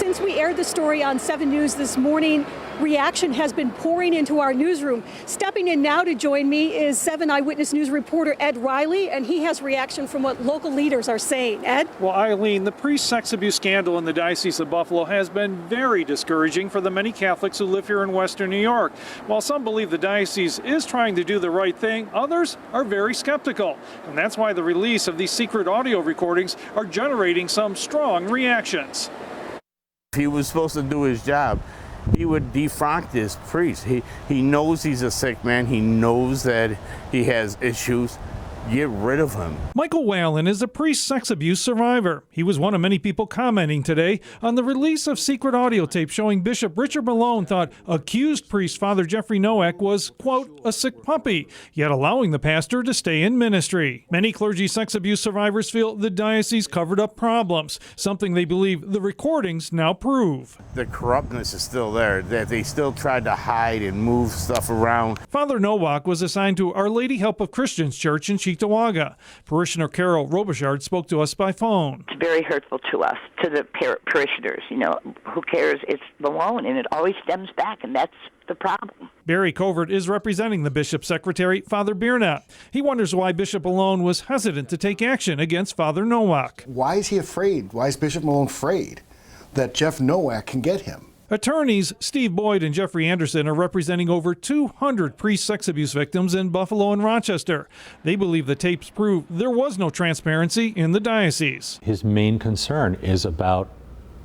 Since we aired the story on 7 News this morning, reaction has been pouring into our newsroom. Stepping in now to join me is 7 Eyewitness News reporter Ed Riley, and he has reaction from what local leaders are saying. Ed? Well, Eileen, the priest sex abuse scandal in the Diocese of Buffalo has been very discouraging for the many Catholics who live here in Western New York. While some believe the diocese is trying to do the right thing, others are very skeptical. And that's why the release of these secret audio recordings are generating some strong reactions. If he was supposed to do his job, he would defrock this priest. He knows he's a sick man. He knows that he has issues. Get rid of him. Michael Whalen is a priest sex abuse survivor. He was one of many people commenting today on the release of secret audio tape showing Bishop Richard Malone thought accused priest Father Jeffrey Nowak was, quote, a sick puppy, yet allowing the pastor to stay in ministry. Many clergy sex abuse survivors feel the diocese covered up problems, something they believe the recordings now prove. The corruptness is still there, that they still tried to hide and move stuff around. Father Nowak was assigned to Our Lady Help of Christians Church in Cheektowaga. Parishioner Carol Robichard spoke to us by phone. It's very hurtful to us, to the parishioners. You know, who cares? It's Malone, and it always stems back, and that's the problem. Barry Covert is representing the bishop's secretary, Father Birna. He wonders why Bishop Malone was hesitant to take action against Father Nowak. Why is he afraid? Why is Bishop Malone afraid that Jeff Nowak can get him? Attorneys Steve Boyd and Jeffrey Anderson are representing over 200 priest sex abuse victims in Buffalo and Rochester. They believe the tapes prove there was no transparency in the diocese. His main concern is about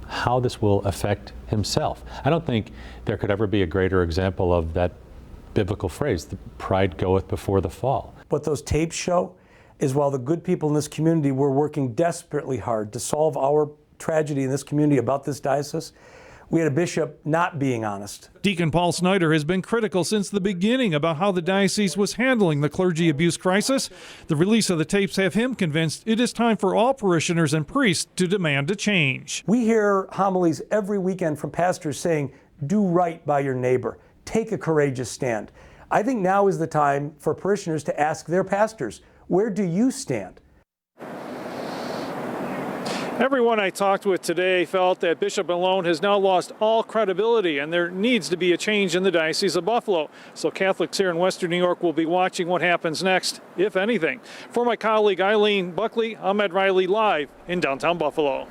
how this will affect himself. I don't think there could ever be a greater example of that biblical phrase, the pride goeth before the fall. What those tapes show is while the good people in this community were working desperately hard to solve our tragedy in this community about this diocese, we had a bishop not being honest. Deacon Paul Snyder has been critical since the beginning about how the diocese was handling the clergy abuse crisis. The release of the tapes have him convinced it is time for all parishioners and priests to demand a change. We hear homilies every weekend from pastors saying, do right by your neighbor, take a courageous stand. I think now is the time for parishioners to ask their pastors, where do you stand? Everyone I talked with today felt that Bishop Malone has now lost all credibility and there needs to be a change in the Diocese of Buffalo. So Catholics here in Western New York will be watching what happens next, if anything. For my colleague Eileen Buckley, I'm Ed Riley live in downtown Buffalo.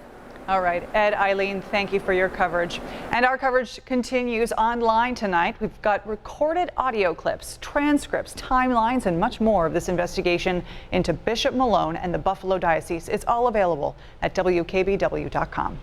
All right, Ed, Eileen, thank you for your coverage. And our coverage continues online tonight. We've got recorded audio clips, transcripts, timelines, and much more of this investigation into Bishop Malone and the Buffalo Diocese. It's all available at WKBW.com.